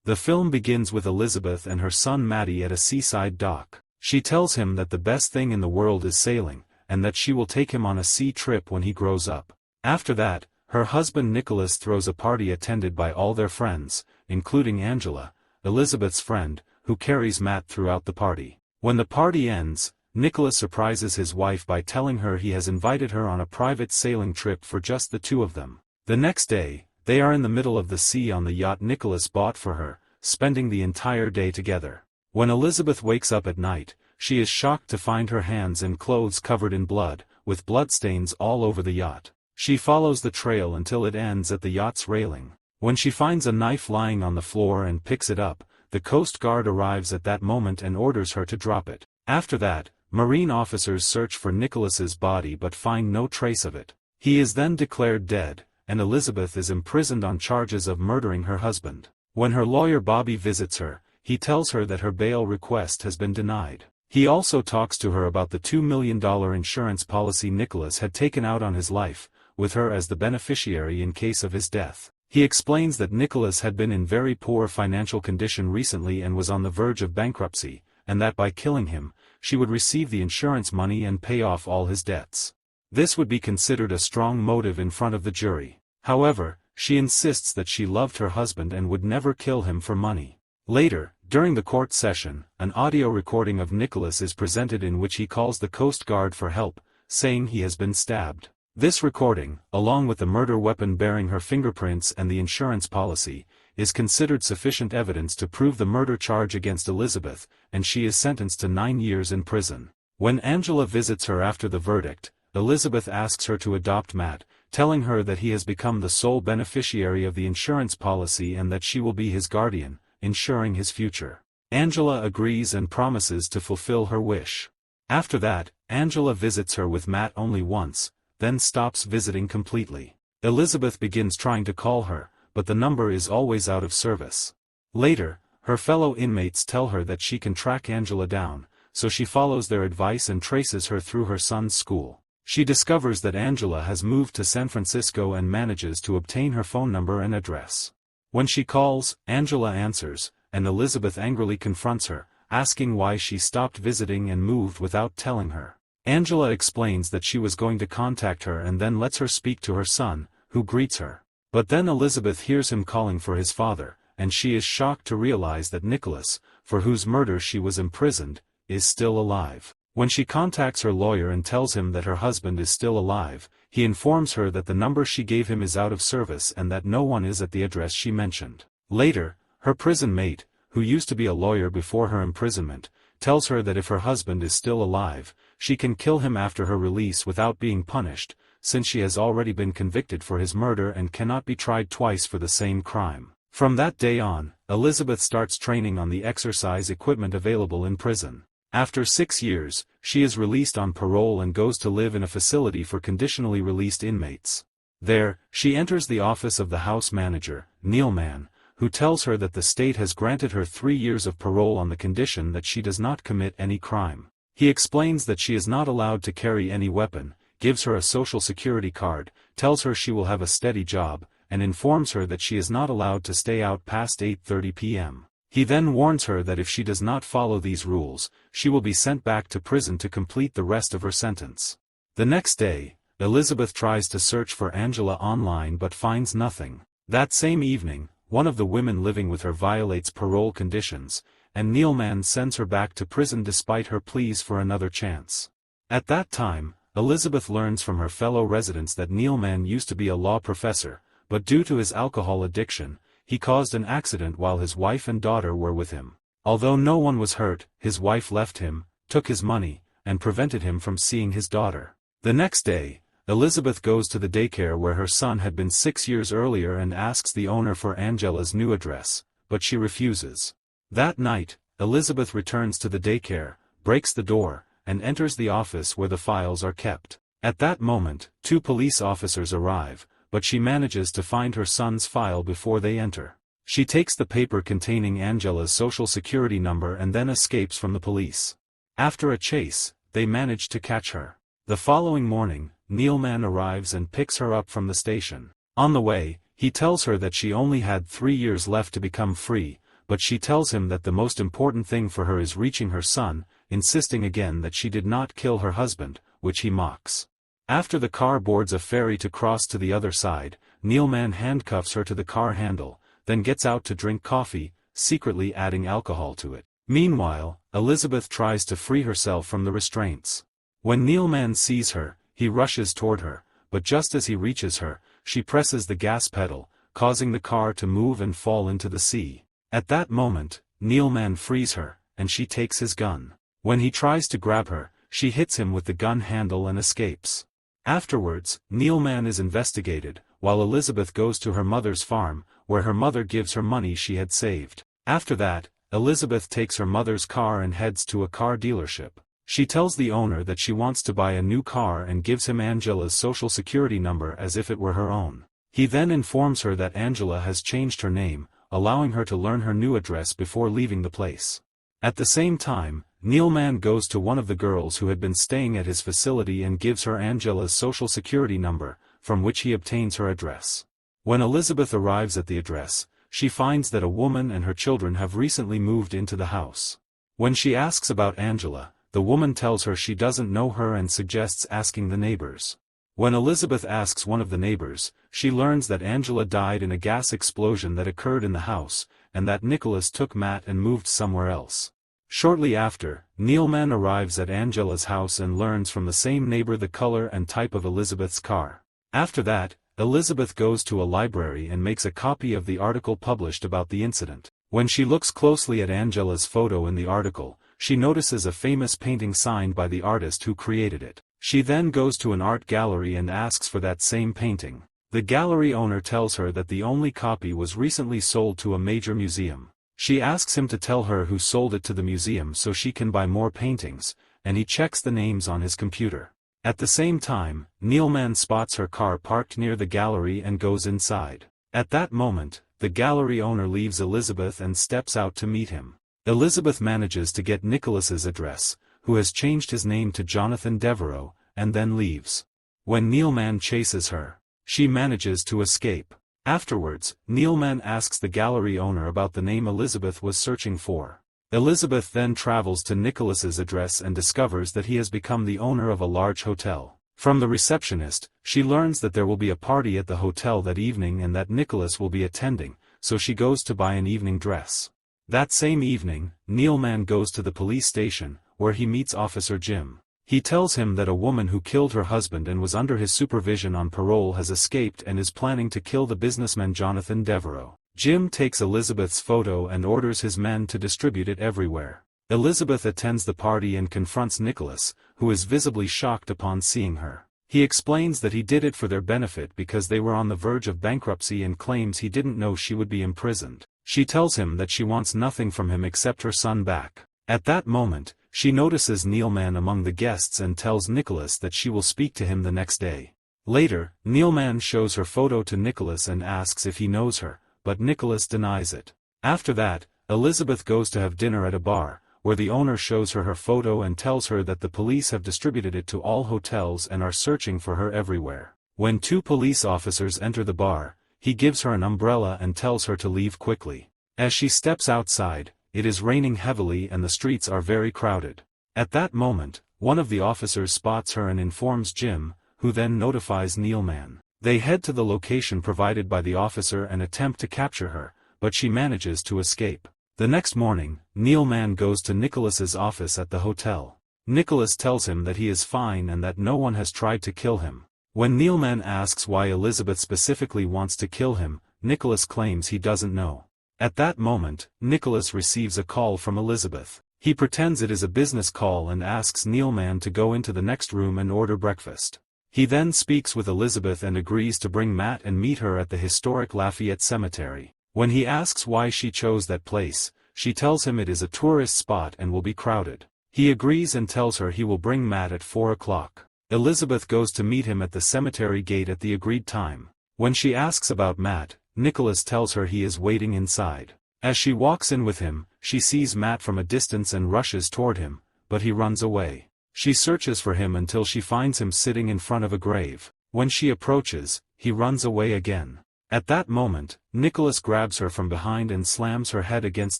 The film begins with Elizabeth and her son Matty at a seaside dock. She tells him that the best thing in the world is sailing, and that she will take him on a sea trip when he grows up. After that, her husband Nicholas throws a party attended by all their friends, including Angela, Elizabeth's friend, who carries Matt throughout the party. When the party ends, Nicholas surprises his wife by telling her he has invited her on a private sailing trip for just the two of them. The next day, they are in the middle of the sea on the yacht Nicholas bought for her, spending the entire day together. When Elizabeth wakes up at night, she is shocked to find her hands and clothes covered in blood, with bloodstains all over the yacht. She follows the trail until it ends at the yacht's railing. When she finds a knife lying on the floor and picks it up, the Coast Guard arrives at that moment and orders her to drop it. After that, Marine officers search for Nicholas's body but find no trace of it. He is then declared dead, and Elizabeth is imprisoned on charges of murdering her husband. When her lawyer Bobby visits her, he tells her that her bail request has been denied. He also talks to her about the $2 million insurance policy Nicholas had taken out on his life, with her as the beneficiary in case of his death. He explains that Nicholas had been in very poor financial condition recently and was on the verge of bankruptcy, and that by killing him, she would receive the insurance money and pay off all his debts. This would be considered a strong motive in front of the jury. However, she insists that she loved her husband and would never kill him for money. Later, during the court session, an audio recording of Nicholas is presented in which he calls the Coast Guard for help, saying he has been stabbed. This recording, along with the murder weapon bearing her fingerprints and the insurance policy, is considered sufficient evidence to prove the murder charge against Elizabeth, and she is sentenced to 9 years in prison. When Angela visits her after the verdict, Elizabeth asks her to adopt Matt, telling her that he has become the sole beneficiary of the insurance policy and that she will be his guardian, ensuring his future. Angela agrees and promises to fulfill her wish. After that, Angela visits her with Matt only once, then stops visiting completely. Elizabeth begins trying to call her, but the number is always out of service. Later, her fellow inmates tell her that she can track Angela down, so she follows their advice and traces her through her son's school. She discovers that Angela has moved to San Francisco and manages to obtain her phone number and address. When she calls, Angela answers, and Elizabeth angrily confronts her, asking why she stopped visiting and moved without telling her. Angela explains that she was going to contact her and then lets her speak to her son, who greets her. But then Elizabeth hears him calling for his father, and she is shocked to realize that Nicholas, for whose murder she was imprisoned, is still alive. When she contacts her lawyer and tells him that her husband is still alive, he informs her that the number she gave him is out of service and that no one is at the address she mentioned. Later, her prison mate, who used to be a lawyer before her imprisonment, tells her that if her husband is still alive, she can kill him after her release without being punished, since she has already been convicted for his murder and cannot be tried twice for the same crime. From that day on, Elizabeth starts training on the exercise equipment available in prison. After 6 years, she is released on parole and goes to live in a facility for conditionally released inmates. There, she enters the office of the house manager, Neil Mann, who tells her that the state has granted her 3 years of parole on the condition that she does not commit any crime. He explains that she is not allowed to carry any weapon, gives her a social security card, tells her she will have a steady job, and informs her that she is not allowed to stay out past 8:30 p.m. He then warns her that if she does not follow these rules, she will be sent back to prison to complete the rest of her sentence. The next day, Elizabeth tries to search for Angela online but finds nothing. That same evening, one of the women living with her violates parole conditions, and Neil Mann sends her back to prison despite her pleas for another chance. At that time, Elizabeth learns from her fellow residents that Neil Mann used to be a law professor, but due to his alcohol addiction, he caused an accident while his wife and daughter were with him. Although no one was hurt, his wife left him, took his money, and prevented him from seeing his daughter. The next day, Elizabeth goes to the daycare where her son had been 6 years earlier and asks the owner for Angela's new address, but she refuses. That night, Elizabeth returns to the daycare, breaks the door, and enters the office where the files are kept. At that moment, 2 police officers arrive, but she manages to find her son's file before they enter. She takes the paper containing Angela's social security number and then escapes from the police. After a chase, they manage to catch her. The following morning, Neil Mann arrives and picks her up from the station. On the way, he tells her that she only had 3 years left to become free, but she tells him that the most important thing for her is reaching her son, insisting again that she did not kill her husband, which he mocks. After the car boards a ferry to cross to the other side, Neilman handcuffs her to the car handle, then gets out to drink coffee, secretly adding alcohol to it. Meanwhile, Elizabeth tries to free herself from the restraints. When Neilman sees her, he rushes toward her, but just as he reaches her, she presses the gas pedal, causing the car to move and fall into the sea. At that moment, Neilman frees her, and she takes his gun. When he tries to grab her, she hits him with the gun handle and escapes. Afterwards, Neilman is investigated, while Elizabeth goes to her mother's farm, where her mother gives her money she had saved. After that, Elizabeth takes her mother's car and heads to a car dealership. She tells the owner that she wants to buy a new car and gives him Angela's social security number as if it were her own. He then informs her that Angela has changed her name, allowing her to learn her new address before leaving the place. At the same time, Neilman goes to one of the girls who had been staying at his facility and gives her Angela's social security number, from which he obtains her address. When Elizabeth arrives at the address, she finds that a woman and her children have recently moved into the house. When she asks about Angela, the woman tells her she doesn't know her and suggests asking the neighbors. When Elizabeth asks one of the neighbors, she learns that Angela died in a gas explosion that occurred in the house, and that Nicholas took Matt and moved somewhere else. Shortly after, Neilman arrives at Angela's house and learns from the same neighbor the color and type of Elizabeth's car. After that, Elizabeth goes to a library and makes a copy of the article published about the incident. When she looks closely at Angela's photo in the article, she notices a famous painting signed by the artist who created it. She then goes to an art gallery and asks for that same painting. The gallery owner tells her that the only copy was recently sold to a major museum. She asks him to tell her who sold it to the museum so she can buy more paintings, and he checks the names on his computer. At the same time, Neilman spots her car parked near the gallery and goes inside. At that moment, the gallery owner leaves Elizabeth and steps out to meet him. Elizabeth manages to get Nicholas's address, who has changed his name to Jonathan Devereaux, and then leaves. When Neilman chases her, she manages to escape. Afterwards, Neilman asks the gallery owner about the name Elizabeth was searching for. Elizabeth then travels to Nicholas's address and discovers that he has become the owner of a large hotel. From the receptionist, she learns that there will be a party at the hotel that evening and that Nicholas will be attending, so she goes to buy an evening dress. That same evening, Neilman goes to the police station, where he meets Officer Jim. He tells him that a woman who killed her husband and was under his supervision on parole has escaped and is planning to kill the businessman Jonathan Devereaux. Jim takes Elizabeth's photo and orders his men to distribute it everywhere. Elizabeth attends the party and confronts Nicholas, who is visibly shocked upon seeing her. He explains that he did it for their benefit because they were on the verge of bankruptcy and claims he didn't know she would be imprisoned. She tells him that she wants nothing from him except her son back. At that moment, she notices Neilman among the guests and tells Nicholas that she will speak to him the next day. Later, Neilman shows her photo to Nicholas and asks if he knows her, but Nicholas denies it. After that, Elizabeth goes to have dinner at a bar, where the owner shows her her photo and tells her that the police have distributed it to all hotels and are searching for her everywhere. When two police officers enter the bar, he gives her an umbrella and tells her to leave quickly. As she steps outside, it is raining heavily and the streets are very crowded. At that moment, one of the officers spots her and informs Jim, who then notifies Neilman. They head to the location provided by the officer and attempt to capture her, but she manages to escape. The next morning, Neilman goes to Nicholas's office at the hotel. Nicholas tells him that he is fine and that no one has tried to kill him. When Neilman asks why Elizabeth specifically wants to kill him, Nicholas claims he doesn't know. At that moment, Nicholas receives a call from Elizabeth. He pretends it is a business call and asks Neilman to go into the next room and order breakfast. He then speaks with Elizabeth and agrees to bring Matt and meet her at the historic Lafayette Cemetery. When he asks why she chose that place, she tells him it is a tourist spot and will be crowded. He agrees and tells her he will bring Matt at 4 o'clock. Elizabeth goes to meet him at the cemetery gate at the agreed time. When she asks about Matt, Nicholas tells her he is waiting inside. As she walks in with him, she sees Matt from a distance and rushes toward him, but he runs away. She searches for him until she finds him sitting in front of a grave. When she approaches, he runs away again. At that moment, Nicholas grabs her from behind and slams her head against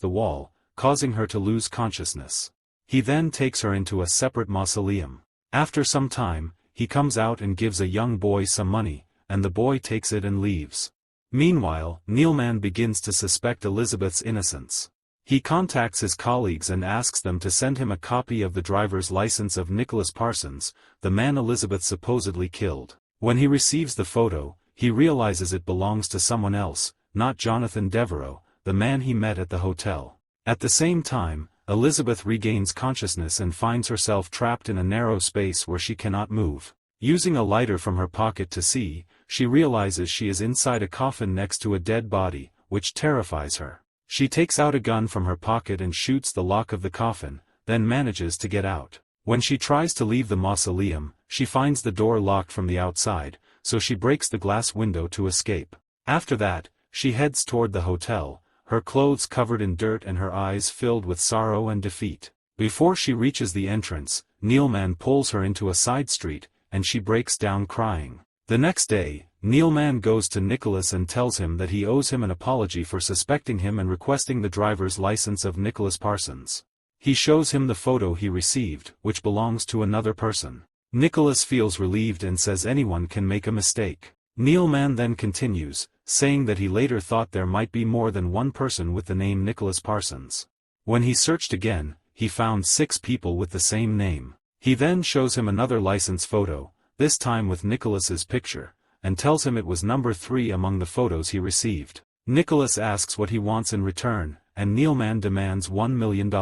the wall, causing her to lose consciousness. He then takes her into a separate mausoleum. After some time, he comes out and gives a young boy some money, and the boy takes it and leaves. Meanwhile, Neilman begins to suspect Elizabeth's innocence. He contacts his colleagues and asks them to send him a copy of the driver's license of Nicholas Parsons, the man Elizabeth supposedly killed. When he receives the photo, he realizes it belongs to someone else, not Jonathan Devereux, the man he met at the hotel. At the same time, Elizabeth regains consciousness and finds herself trapped in a narrow space where she cannot move. Using a lighter from her pocket to see, she realizes she is inside a coffin next to a dead body, which terrifies her. She takes out a gun from her pocket and shoots the lock of the coffin, then manages to get out. When she tries to leave the mausoleum, she finds the door locked from the outside, so she breaks the glass window to escape. After that, she heads toward the hotel, her clothes covered in dirt and her eyes filled with sorrow and defeat. Before she reaches the entrance, Neilman pulls her into a side street, and she breaks down crying. The next day, Neilman goes to Nicholas and tells him that he owes him an apology for suspecting him and requesting the driver's license of Nicholas Parsons. He shows him the photo he received, which belongs to another person. Nicholas feels relieved and says anyone can make a mistake. Neilman then continues, saying that he later thought there might be more than one person with the name Nicholas Parsons. When he searched again, he found 6 people with the same name. He then shows him another license photo, this time with Nicholas's picture, and tells him it was number 3 among the photos he received. Nicholas asks what he wants in return, and Neilman demands $1 million.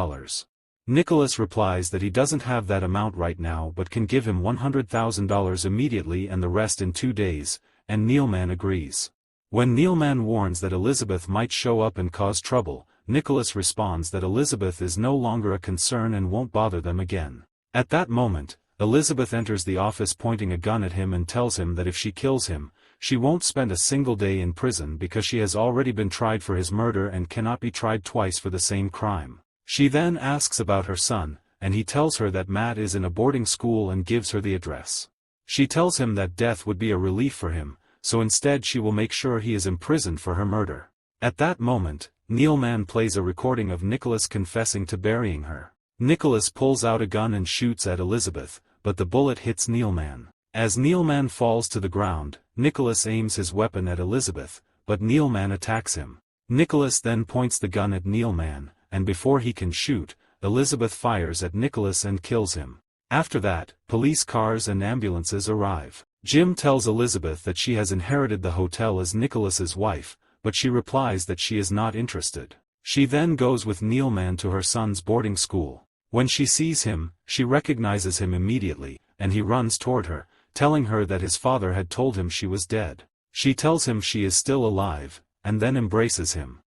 Nicholas replies that he doesn't have that amount right now but can give him $100,000 immediately and the rest in 2 days, and Neilman agrees. When Neilman warns that Elizabeth might show up and cause trouble, Nicholas responds that Elizabeth is no longer a concern and won't bother them again. At that moment, Elizabeth enters the office pointing a gun at him and tells him that if she kills him, she won't spend a single day in prison because she has already been tried for his murder and cannot be tried twice for the same crime. She then asks about her son, and he tells her that Matt is in a boarding school and gives her the address. She tells him that death would be a relief for him, so instead she will make sure he is imprisoned for her murder. At that moment, Neilman plays a recording of Nicholas confessing to burying her. Nicholas pulls out a gun and shoots at Elizabeth, but the bullet hits Neilman. As Neilman falls to the ground, Nicholas aims his weapon at Elizabeth, but Neilman attacks him. Nicholas then points the gun at Neilman, and before he can shoot, Elizabeth fires at Nicholas and kills him. After that, police cars and ambulances arrive. Jim tells Elizabeth that she has inherited the hotel as Nicholas's wife, but she replies that she is not interested. She then goes with Neilman to her son's boarding school. When she sees him, she recognizes him immediately, and he runs toward her, telling her that his father had told him she was dead. She tells him she is still alive, and then embraces him.